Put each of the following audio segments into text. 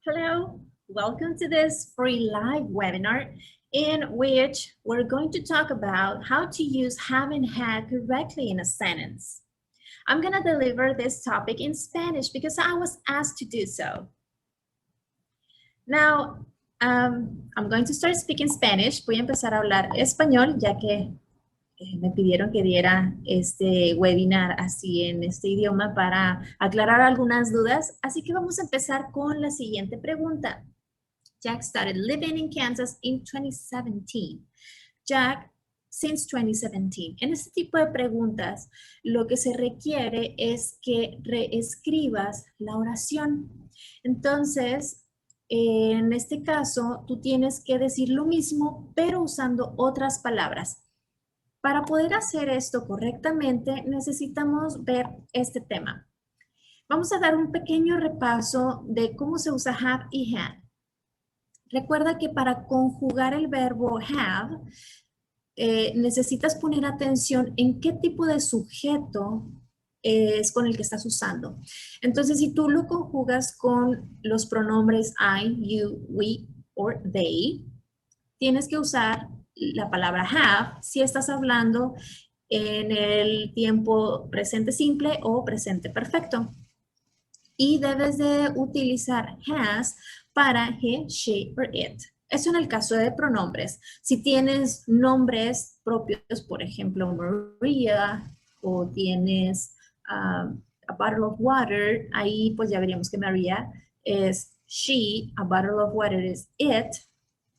Hello, welcome to this free live webinar in which we're going to talk about how to use have and had correctly in a sentence. I'm going to deliver this topic in Spanish because I was asked to do so. Now, I'm going to start speaking Spanish. Voy a empezar a hablar español ya que me pidieron que diera este webinar así en este idioma para aclarar algunas dudas. Así que vamos a empezar con la siguiente pregunta. Jack started living in Kansas in 2017. Jack, since 2017. En este tipo de preguntas, lo que se requiere es que reescribas la oración. Entonces, en este caso, tú tienes que decir lo mismo, pero usando otras palabras. Para poder hacer esto correctamente, necesitamos ver este tema. Vamos a dar un pequeño repaso de cómo se usa have y had. Recuerda que para conjugar el verbo have, necesitas poner atención en qué tipo de sujeto es con el que estás usando. Entonces, si tú lo conjugas con los pronombres I, you, we or they, tienes que usar la palabra have si estás hablando en el tiempo presente simple o presente perfecto. Y debes de utilizar has para he, she or it. Eso en el caso de pronombres. Si tienes nombres propios, por ejemplo, Maria, o tienes a bottle of water, ahí pues ya veríamos que Maria es she, a bottle of water es it.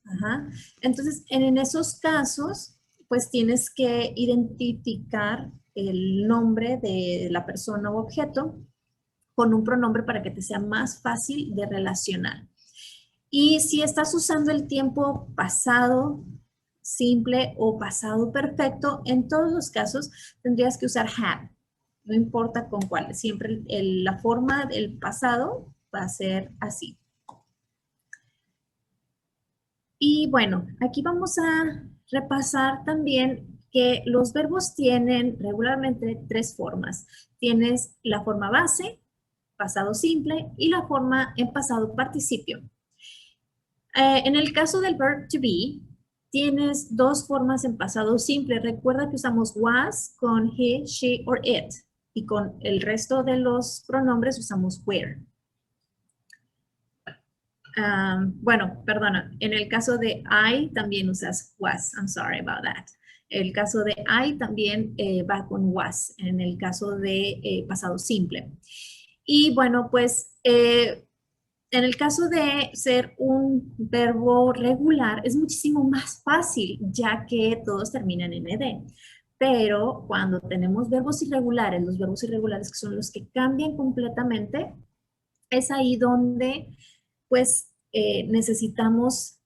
Ajá. Entonces, en esos casos, pues tienes que identificar el nombre de la persona o objeto con un pronombre para que te sea más fácil de relacionar. Y si estás usando el tiempo pasado simple o pasado perfecto, en todos los casos tendrías que usar have. No importa con cuál, siempre la forma del pasado va a ser así. Y bueno, aquí vamos a repasar también que los verbos tienen regularmente tres formas. Tienes la forma base, pasado simple, y la forma en pasado participio. En el caso del verb to be, tienes dos formas en pasado simple. Recuerda que usamos was con he, she or it. Y con el resto de los pronombres usamos were. Bueno, perdona, en el caso de I también usas was. I'm sorry about that. El caso de I también va con was, en el caso de pasado simple. Y bueno, pues en el caso de ser un verbo regular es muchísimo más fácil, ya que todos terminan en ed. Pero cuando tenemos verbos irregulares, los verbos irregulares que son los que cambian completamente, es ahí donde pues necesitamos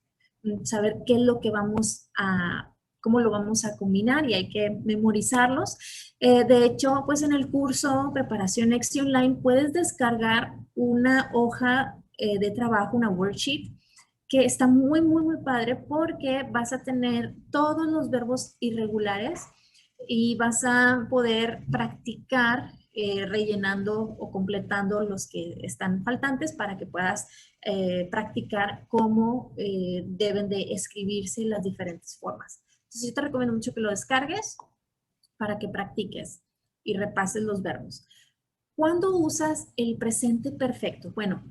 saber qué es lo que vamos a, cómo lo vamos a combinar y hay que memorizarlos. De hecho, pues en el curso Preparación Next Online puedes descargar una hoja de trabajo, una worksheet, que está muy, muy, muy padre porque vas a tener todos los verbos irregulares y vas a poder practicar rellenando o completando los que están faltantes para que puedas practicar cómo deben de escribirse las diferentes formas. Entonces yo te recomiendo mucho que lo descargues para que practiques y repases los verbos. ¿Cuándo usas el presente perfecto? Bueno,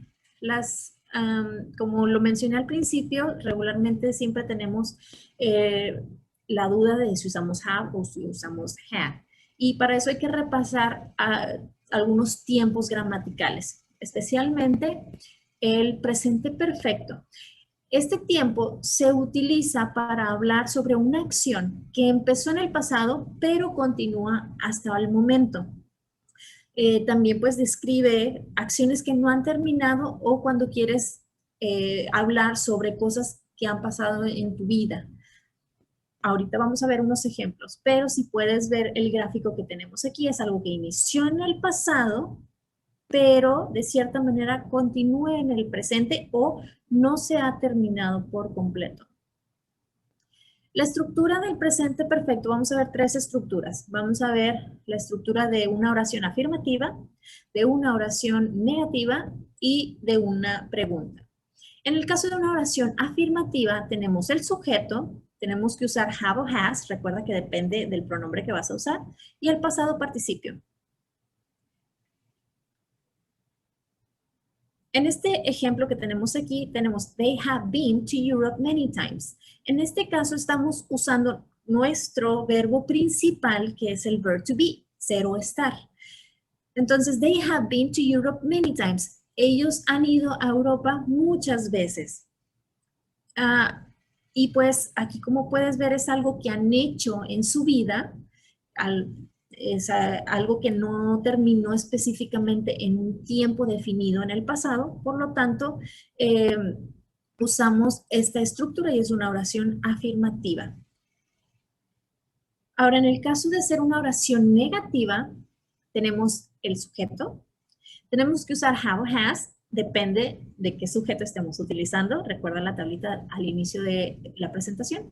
como lo mencioné al principio, regularmente siempre tenemos la duda de si usamos have o si usamos had. Y para eso hay que repasar algunos tiempos gramaticales, especialmente el presente perfecto. Este tiempo se utiliza para hablar sobre una acción que empezó en el pasado, pero continúa hasta el momento. También pues describe acciones que no han terminado o cuando quieres hablar sobre cosas que han pasado en tu vida. Ahorita vamos a ver unos ejemplos, pero si puedes ver el gráfico que tenemos aquí, es algo que inició en el pasado, pero de cierta manera continúa en el presente o no se ha terminado por completo. La estructura del presente perfecto, vamos a ver tres estructuras. Vamos a ver la estructura de una oración afirmativa, de una oración negativa y de una pregunta. En el caso de una oración afirmativa, tenemos el sujeto, tenemos que usar have o has, recuerda que depende del pronombre que vas a usar, y el pasado participio. En este ejemplo que tenemos aquí, tenemos they have been to Europe many times. En este caso estamos usando nuestro verbo principal, que es el verb to be, ser o estar. Entonces, they have been to Europe many times. Ellos han ido a Europa muchas veces. Y pues aquí, como puedes ver, es algo que han hecho en su vida, es algo que no terminó específicamente en un tiempo definido en el pasado, por lo tanto, usamos esta estructura y es una oración afirmativa. Ahora, en el caso de ser una oración negativa, tenemos el sujeto, tenemos que usar have o has, depende de qué sujeto estemos utilizando. Recuerda la tablita al inicio de la presentación.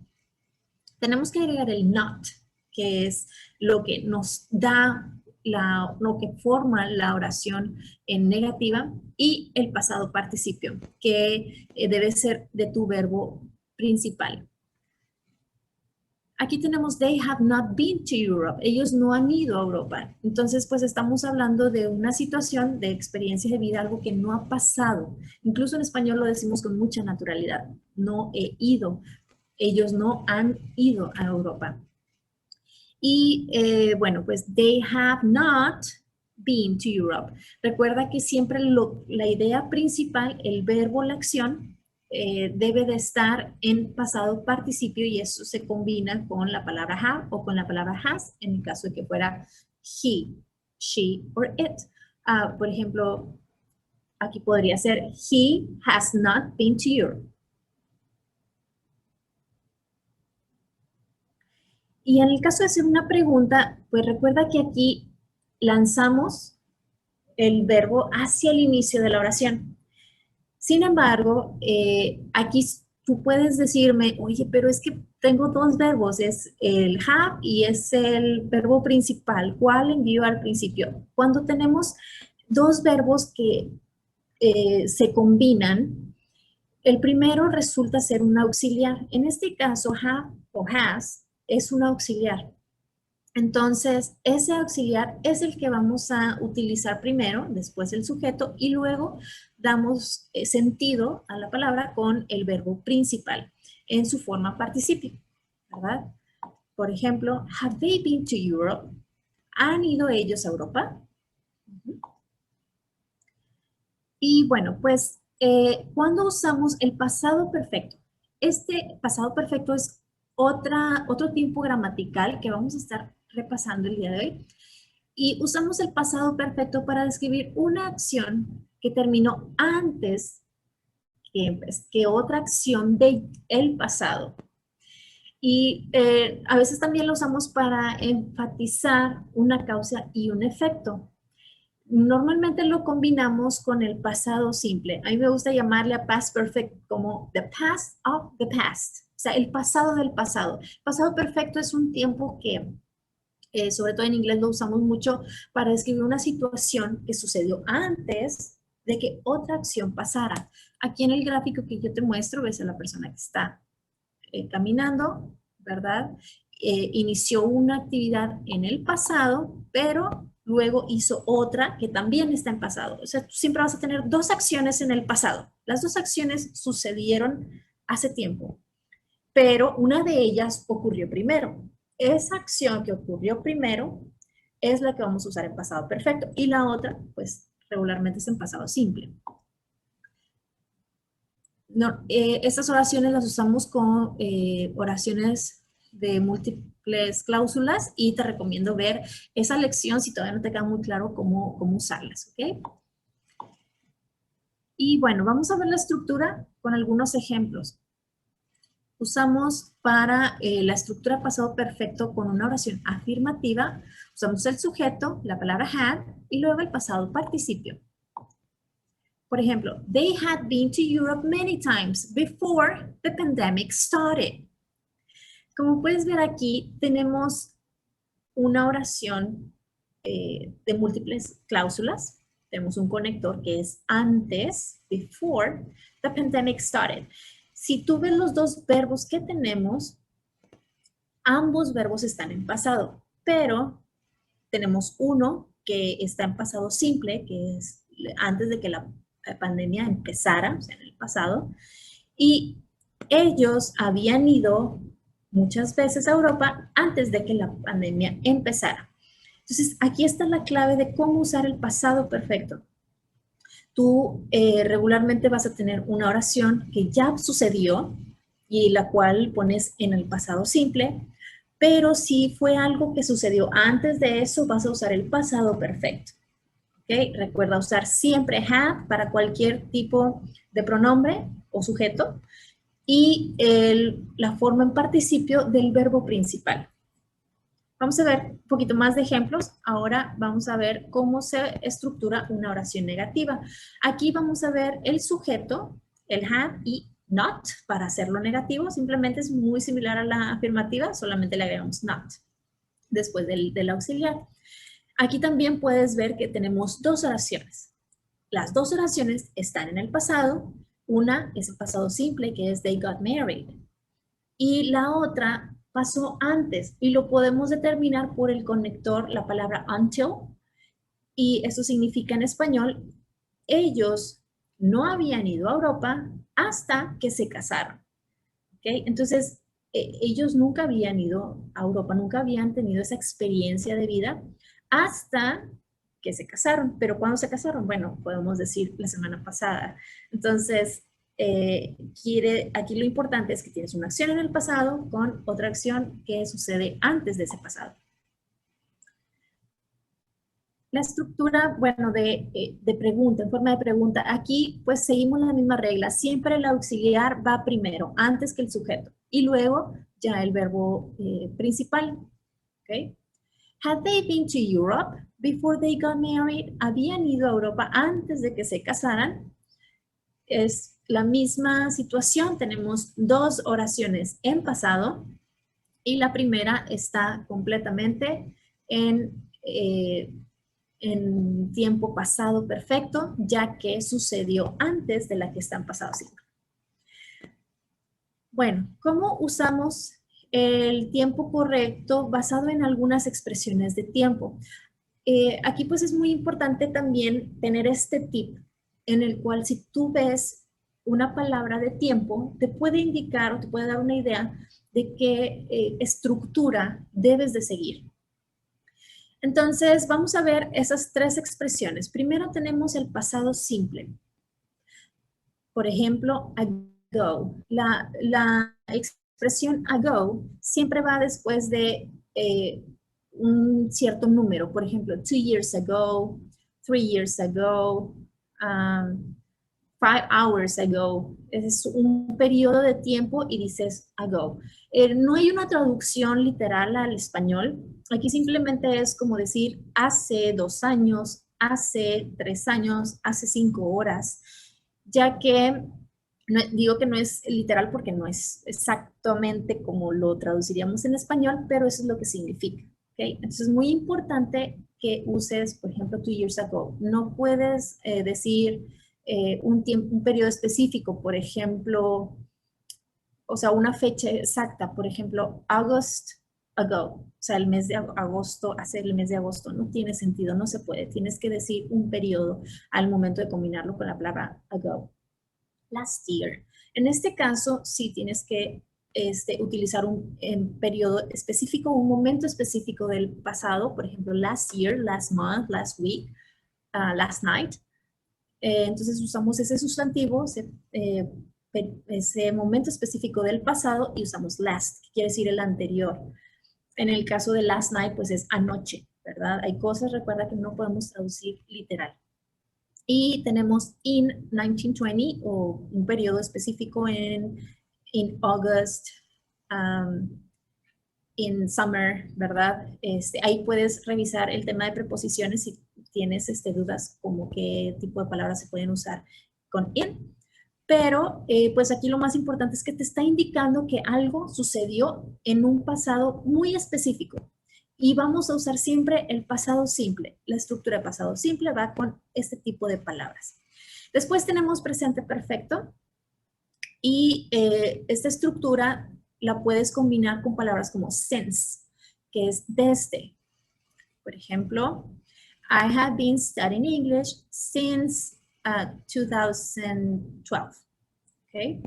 Tenemos que agregar el not, que es lo que nos da, lo que forma la oración en negativa, y el pasado participio, que debe ser de tu verbo principal. Aquí tenemos they have not been to Europe. Ellos no han ido a Europa. Entonces, pues estamos hablando de una situación de experiencia de vida, algo que no ha pasado. Incluso en español lo decimos con mucha naturalidad. No he ido. Ellos no han ido a Europa. Y bueno, pues they have not been to Europe. Recuerda que siempre la idea principal, el verbo, la acción, debe de estar en pasado participio y eso se combina con la palabra have o con la palabra has en el caso de que fuera he, she or it. Por ejemplo, aquí podría ser he has not been to Europe. Y en el caso de hacer una pregunta, pues recuerda que aquí lanzamos el verbo hacia el inicio de la oración. Sin embargo, aquí tú puedes decirme, oye, pero es que tengo dos verbos, es el have y es el verbo principal. ¿Cuál envío al principio? Cuando tenemos dos verbos que se combinan, el primero resulta ser un auxiliar. En este caso, have o has es un auxiliar. Entonces, ese auxiliar es el que vamos a utilizar primero, después el sujeto, y luego damos sentido a la palabra con el verbo principal en su forma participio, ¿verdad? Por ejemplo, have they been to Europe? ¿Han ido ellos a Europa? Y bueno, pues, cuando usamos el pasado perfecto, este pasado perfecto es otro tiempo gramatical que vamos a estar repasando el día de hoy. Y usamos el pasado perfecto para describir una acción que terminó antes que otra acción del pasado. Y a veces también lo usamos para enfatizar una causa y un efecto. Normalmente lo combinamos con el pasado simple. A mí me gusta llamarle a past perfect como the past of the past. O sea, el pasado del pasado. Pasado perfecto es un tiempo que sobre todo en inglés lo usamos mucho para describir una situación que sucedió antes de que otra acción pasara. Aquí en el gráfico que yo te muestro, ves a la persona que está caminando, ¿verdad? Inició una actividad en el pasado, pero luego hizo otra que también está en pasado. O sea, tú siempre vas a tener dos acciones en el pasado. Las dos acciones sucedieron hace tiempo, pero una de ellas ocurrió primero. Esa acción que ocurrió primero es la que vamos a usar en pasado perfecto y la otra, pues, regularmente es en pasado simple. No, estas oraciones las usamos con oraciones de múltiples cláusulas y te recomiendo ver esa lección si todavía no te queda muy claro cómo usarlas, ¿ok? Y bueno, vamos a ver la estructura con algunos ejemplos. Usamos para la estructura pasado perfecto con una oración afirmativa, usamos el sujeto, la palabra had, y luego el pasado participio. Por ejemplo, they had been to Europe many times before the pandemic started. Como puedes ver aquí, tenemos una oración de múltiples cláusulas. tenemos un conector que es antes, before the pandemic started. Si tú ves los dos verbos que tenemos, ambos verbos están en pasado, pero tenemos uno que está en pasado simple, que es antes de que la pandemia empezara, o sea, en el pasado, y ellos habían ido muchas veces a Europa antes de que la pandemia empezara. Entonces, aquí está la clave de cómo usar el pasado perfecto. Tú regularmente vas a tener una oración que ya sucedió y la cual pones en el pasado simple, pero si fue algo que sucedió antes de eso, vas a usar el pasado perfecto. ¿Okay? Recuerda usar siempre have para cualquier tipo de pronombre o sujeto y la forma en participio del verbo principal. Vamos a ver un poquito más de ejemplos. Ahora vamos a ver cómo se estructura una oración negativa. Aquí vamos a ver el sujeto, el have y not para hacerlo negativo. Simplemente es muy similar a la afirmativa, solamente le agregamos not después del auxiliar. Aquí también puedes ver que tenemos dos oraciones. Las dos oraciones están en el pasado. Una es el pasado simple, que es they got married. Y la otra pasó antes y lo podemos determinar por el conector, la palabra until. Y eso significa en español, ellos no habían ido a Europa hasta que se casaron. ¿Okay? Entonces, ellos nunca habían ido a Europa, nunca habían tenido esa experiencia de vida hasta que se casaron. Pero ¿cuándo se casaron? Bueno, podemos decir la semana pasada. Entonces, aquí lo importante es que tienes una acción en el pasado con otra acción que sucede antes de ese pasado. La estructura, bueno, de pregunta, en forma de pregunta, aquí pues seguimos la misma regla. Siempre el auxiliar va primero, antes que el sujeto, y luego ya el verbo principal. ¿Okay? Had they been to Europe before they got married? ¿Habían ido a Europa antes de que se casaran? Es la misma situación. Tenemos dos oraciones en pasado y la primera está completamente en tiempo pasado perfecto, ya que sucedió antes de la que está en pasado simple. Bueno, ¿cómo usamos el tiempo correcto basado en algunas expresiones de tiempo? Aquí pues es muy importante también tener este tip en el cual si tú ves una palabra de tiempo, te puede indicar o te puede dar una idea de qué estructura debes de seguir. Entonces, vamos a ver esas tres expresiones. Primero tenemos el pasado simple. Por ejemplo, ago. La expresión ago siempre va después de un cierto número. Por ejemplo, 2 years ago, 3 years ago, 5 hours ago. Es un periodo de tiempo y dices ago. No hay una traducción literal al español. Aquí simplemente es como decir hace 2 años, hace 3 años, hace 5 horas, ya que digo que no es literal porque no es exactamente como lo traduciríamos en español, pero eso es lo que significa. ¿Okay? Entonces es muy importante que uses, por ejemplo, 2 years ago. No puedes decir un periodo específico, por ejemplo, o sea, una fecha exacta, por ejemplo, August ago, o sea, el mes de agosto, hacer el mes de agosto, no tiene sentido, no se puede, tienes que decir un periodo al momento de combinarlo con la palabra ago. Last year. En este caso, sí tienes que utilizar un periodo específico, un momento específico del pasado, por ejemplo, last year, last month, last week, last night. Entonces usamos ese sustantivo, ese momento específico del pasado y usamos last, que quiere decir el anterior. En el caso de last night, pues es anoche, ¿verdad? Hay cosas, recuerda que no podemos traducir literal. Y tenemos in 1920 o un periodo específico in August, in summer, ¿verdad? Ahí puedes revisar el tema de preposiciones si tienes dudas como qué tipo de palabras se pueden usar con in. Pero pues aquí lo más importante es que te está indicando que algo sucedió en un pasado muy específico. Y vamos a usar siempre el pasado simple. La estructura de pasado simple va con este tipo de palabras. Después tenemos presente perfecto y esta estructura la puedes combinar con palabras como since, que es desde. Por ejemplo, I have been studying English since 2012. Okay.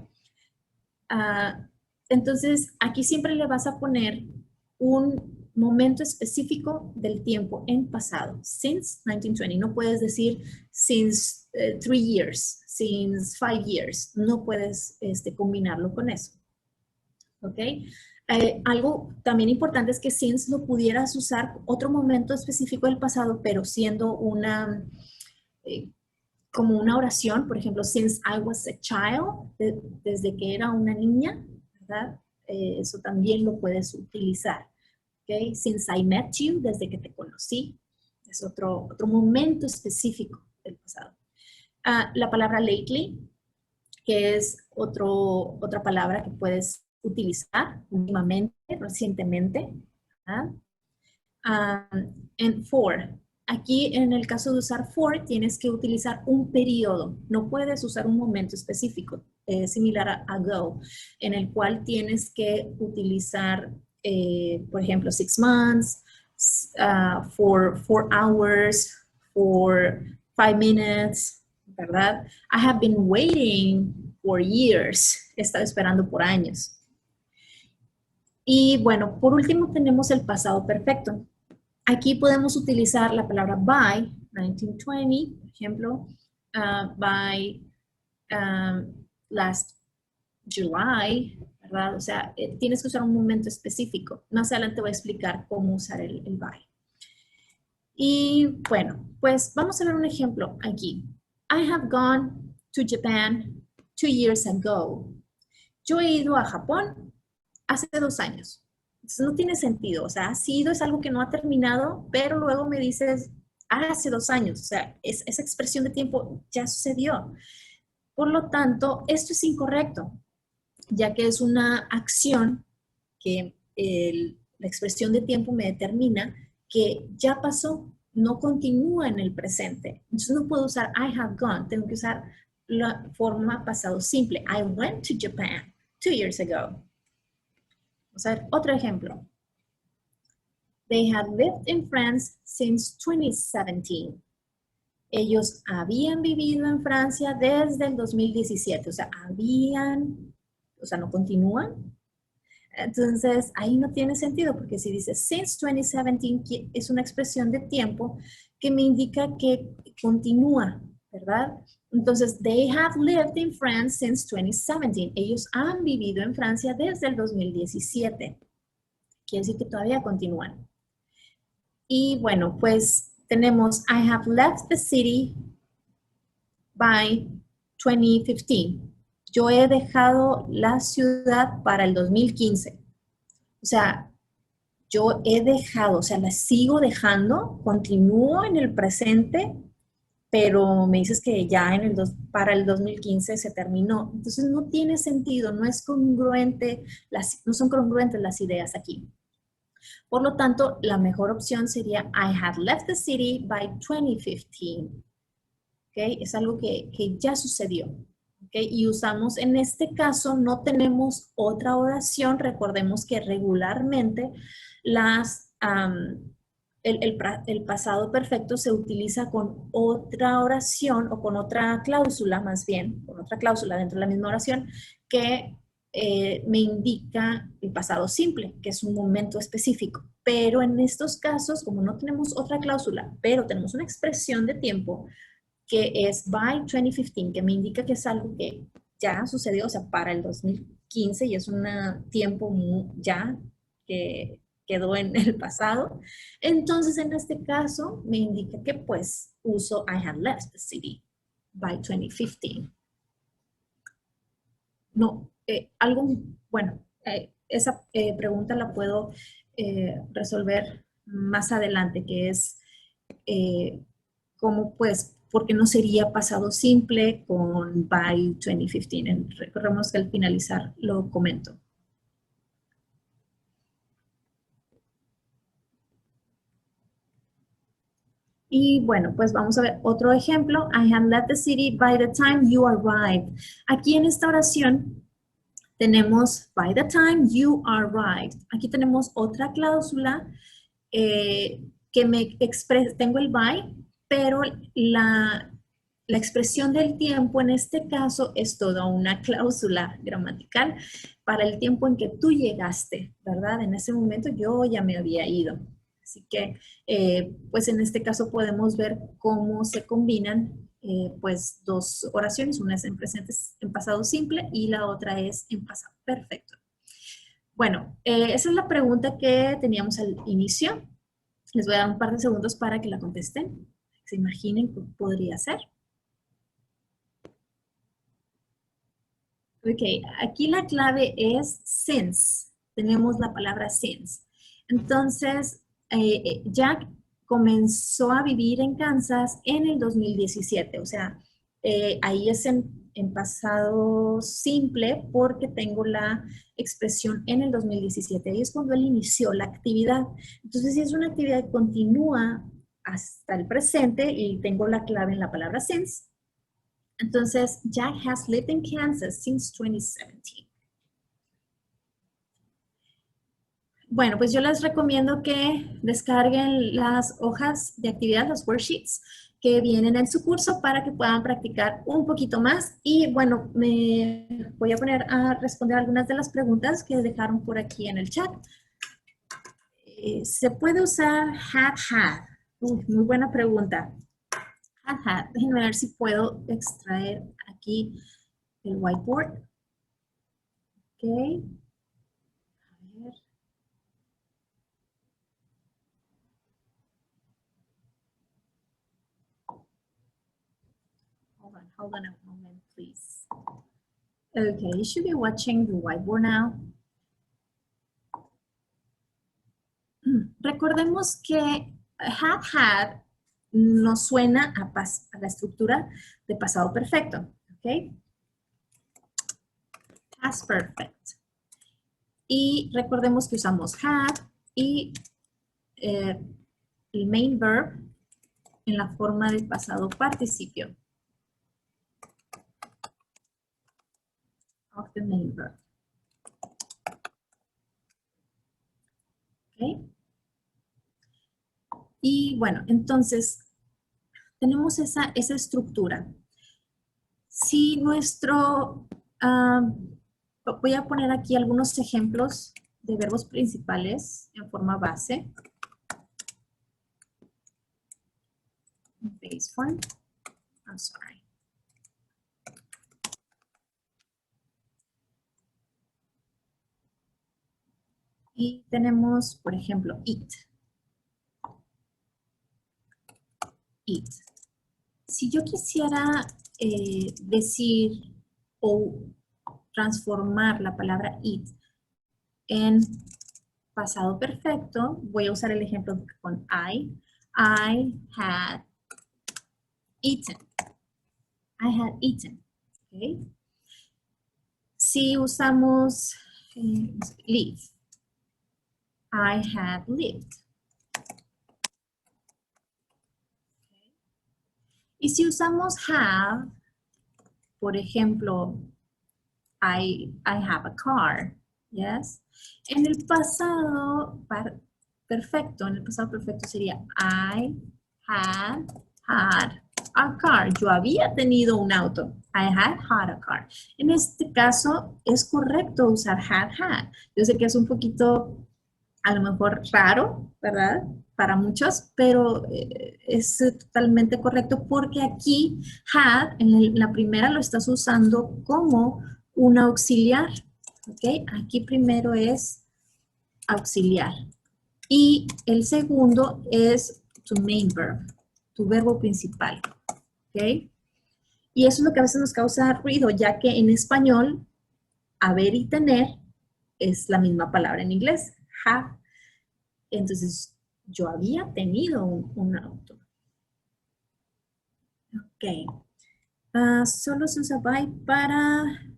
Entonces, aquí siempre le vas a poner un momento específico del tiempo en pasado. Since 1920. No puedes decir since 3 years, since 5 years. No puedes combinarlo con eso. ¿Ok? Algo también importante es que since lo pudieras usar otro momento específico del pasado, pero siendo una, como una oración, por ejemplo, since I was a child, desde que era una niña, ¿verdad? Eso también lo puedes utilizar. ¿Okay? Since I met you, desde que te conocí, es otro momento específico del pasado. La palabra lately, que es otra palabra que puedes utilizar últimamente, recientemente. And for. Aquí en el caso de usar for, tienes que utilizar un periodo. No puedes usar un momento específico, similar a ago, en el cual tienes que utilizar, por ejemplo, 6 months, for 4 hours, for 5 minutes, ¿verdad? I have been waiting for years. He estado esperando por años. Y bueno, por último tenemos el pasado perfecto. Aquí podemos utilizar la palabra by, 1920, por ejemplo, by last July, ¿verdad? O sea, tienes que usar un momento específico. Más adelante voy a explicar cómo usar el by. Y bueno, pues vamos a ver un ejemplo aquí. I have gone to Japan 2 years ago. Yo he ido a Japón hace 2 años. Entonces no tiene sentido, o sea, ha sido, es algo que no ha terminado, pero luego me dices, hace 2 años, o sea, esa expresión de tiempo ya sucedió. Por lo tanto, esto es incorrecto, ya que es una acción que la expresión de tiempo me determina que ya pasó, no continúa en el presente. Entonces no puedo usar I have gone, tengo que usar la forma pasado simple. I went to Japan 2 years ago. Vamos a ver otro ejemplo. They had lived in France since 2017. Ellos habían vivido en Francia desde el 2017. O sea, no continúan. Entonces, ahí no tiene sentido, porque si dice since 2017, es una expresión de tiempo que me indica que continúa, ¿verdad? Entonces, they have lived in France since 2017. Ellos han vivido en Francia desde el 2017. Quiere decir que todavía continúan. Y bueno, pues tenemos I have left the city by 2015. Yo he dejado la ciudad para el 2015. O sea, yo he dejado, o sea, la sigo dejando, continúo en el presente, pero me dices que ya para el 2015 se terminó. Entonces no tiene sentido, no es congruente, no son congruentes las ideas aquí. Por lo tanto, la mejor opción sería I had left the city by 2015. ¿Okay? Es algo que ya sucedió. ¿Okay? Y usamos, en este caso, no tenemos otra oración. Recordemos que regularmente el pasado perfecto se utiliza con otra oración o con otra cláusula, más bien, con otra cláusula dentro de la misma oración que me indica el pasado simple, que es un momento específico. Pero en estos casos, como no tenemos otra cláusula, pero tenemos una expresión de tiempo que es by 2015, que me indica que es algo que ya sucedió, o sea, para el 2015 y es un tiempo ya que quedó en el pasado. Entonces, en este caso, me indica que pues uso I have left the city by 2015. No, esa pregunta la puedo resolver más adelante, que es cómo pues, porque no sería pasado simple con by 2015. Recordemos que al finalizar lo comento. Y bueno, pues vamos a ver otro ejemplo. I have left the city by the time you arrived. Aquí en esta oración tenemos by the time you arrived. Aquí tenemos otra cláusula que me expresa, tengo el by, pero la expresión del tiempo en este caso es toda una cláusula gramatical para el tiempo en que tú llegaste, ¿verdad? En ese momento yo ya me había ido. Así que, pues en este caso podemos ver cómo se combinan pues dos oraciones, una es en presente, en pasado simple y la otra es en pasado perfecto. Bueno, esa es la pregunta que teníamos al inicio. Les voy a dar un par de segundos para que la contesten. Se imaginen qué podría ser. Ok, aquí la clave es since. Tenemos la palabra since. Entonces, Jack comenzó a vivir en Kansas en el 2017. O sea, ahí es en pasado simple porque tengo la expresión en el 2017. Ahí es cuando él inició la actividad. Entonces, si es una actividad que continúa hasta el presente y tengo la clave en la palabra since, entonces, Jack has lived in Kansas since 2017. Bueno, pues yo les recomiendo que descarguen las hojas de actividad, los worksheets que vienen en su curso para que puedan practicar un poquito más. Y bueno, me voy a poner a responder algunas de las preguntas que dejaron por aquí en el chat. ¿Se puede usar had? Muy buena pregunta. Had. Déjenme ver si puedo extraer aquí el whiteboard. Ok. A ver. Hold on a moment, please. Okay, you should be watching the whiteboard now. Recordemos que have had nos suena a la estructura de pasado perfecto, ¿ok? Past perfect. Y recordemos que usamos had y el main verb en la forma del pasado participio. Of the main verb. ¿Ok? Y bueno, entonces tenemos esa estructura. Si nuestro, voy a poner aquí algunos ejemplos de verbos principales en forma base. Base form. I'm sorry. Y tenemos, por ejemplo, eat. Eat. Si yo quisiera decir o transformar la palabra eat en pasado perfecto, voy a usar el ejemplo con I. I had eaten. I had eaten. Okay. Si usamos live, I had lived. Okay. Y si usamos have, por ejemplo, I have a car, yes. En el pasado perfecto, en el pasado perfecto sería I had a car. Yo había tenido un auto. I had a car. En este caso es correcto usar had. Yo sé que es un poquito a lo mejor raro, ¿verdad? Para muchos, pero es totalmente correcto porque aquí had, en la primera lo estás usando como un auxiliar, ¿ok? Aquí primero es auxiliar. Y el segundo es tu main verb, tu verbo principal, ¿ok? Y eso es lo que a veces nos causa ruido, ya que en español, haber y tener es la misma palabra en inglés, have. Entonces, yo había tenido un auto. Ok. Solo se usa by para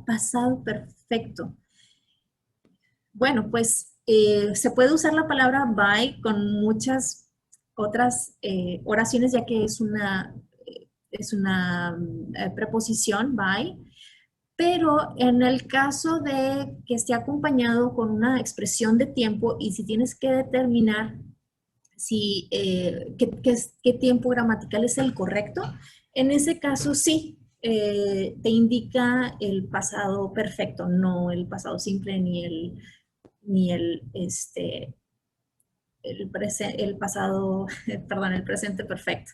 pasado perfecto. Bueno, pues se puede usar la palabra by con muchas otras oraciones, ya que es una preposición, by, pero en el caso de que esté acompañado con una expresión de tiempo y si tienes que determinar si, qué tiempo gramatical es el correcto, en ese caso sí, te indica el pasado perfecto, no el pasado simple ni el pasado, perdón, el presente perfecto.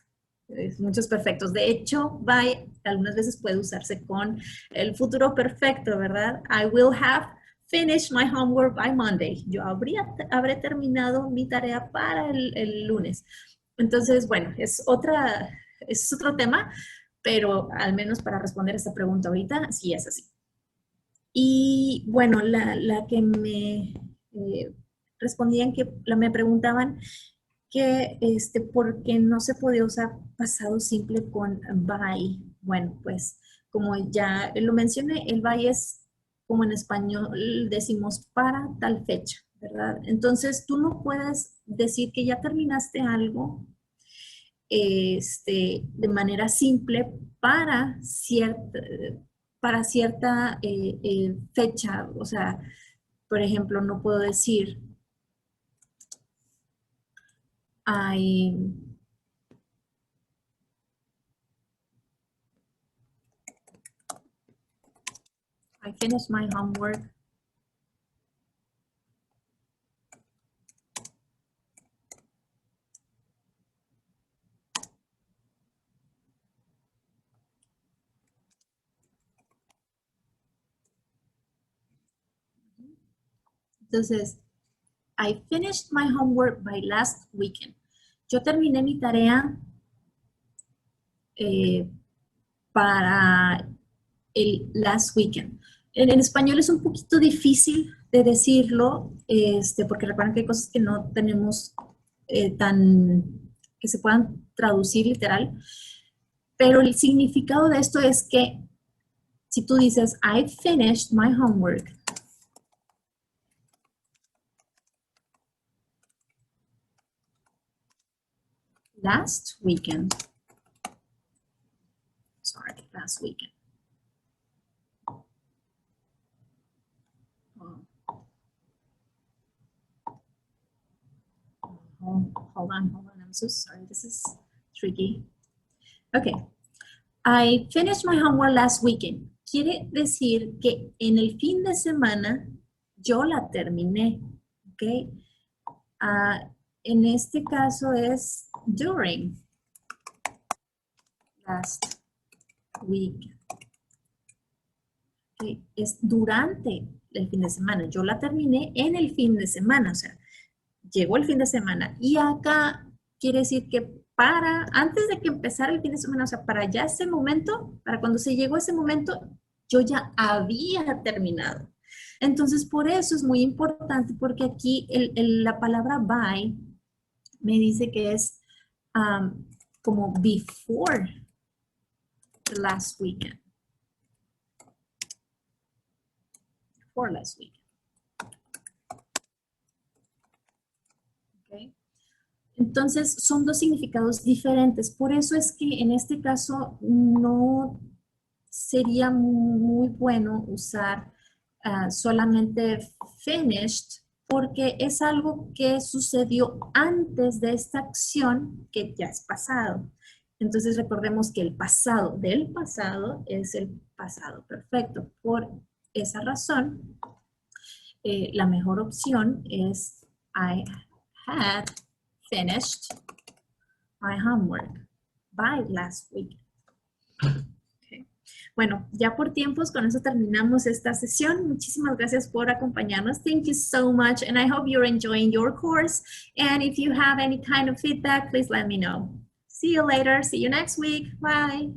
Muchos perfectos. De hecho, by algunas veces puede usarse con el futuro perfecto, ¿verdad? I will have finished my homework by Monday. Yo habré terminado mi tarea para el lunes. Entonces, bueno, es otro tema, pero al menos para responder esta pregunta ahorita, sí es así. Y bueno, la que me respondían, me preguntaban que por qué no se podía usar pasado simple con by. Bueno, pues como ya lo mencioné, el by es como en español decimos para tal fecha, ¿verdad? Entonces tú no puedes decir que ya terminaste algo de manera simple para cierta fecha. O sea, por ejemplo, no puedo decir I finished my homework entonces I finished my homework by last weekend. Yo terminé mi tarea para el last weekend. En español es un poquito difícil de decirlo, porque recuerden que hay cosas que no tenemos que se puedan traducir literal, pero el significado de esto es que si tú dices, I finished my homework last weekend. Sorry, last weekend. Hold on, I'm so sorry, this is tricky. Okay, I finished my homework last weekend. Quiere decir que en el fin de semana yo la terminé, ¿ok? En este caso es during last week. ¿Okay? Es durante el fin de semana. Yo la terminé en el fin de semana, o sea, llegó el fin de semana. Y acá quiere decir que antes de que empezara el fin de semana, o sea, para ya ese momento, para cuando se llegó ese momento, yo ya había terminado. Entonces, por eso es muy importante, porque aquí la palabra by me dice que es como before the last weekend. Before last weekend. Okay. Entonces, son dos significados diferentes. Por eso es que en este caso no sería muy bueno usar solamente finished, porque es algo que sucedió antes de esta acción que ya es pasado. Entonces recordemos que el pasado del pasado es el pasado perfecto. Por esa razón, la mejor opción es I had finished my homework by last week. Okay. Bueno, ya por tiempos, con eso terminamos esta sesión. Muchísimas gracias por acompañarnos. Thank you so much, and I hope you're enjoying your course. And if you have any kind of feedback, please let me know. See you later. See you next week. Bye.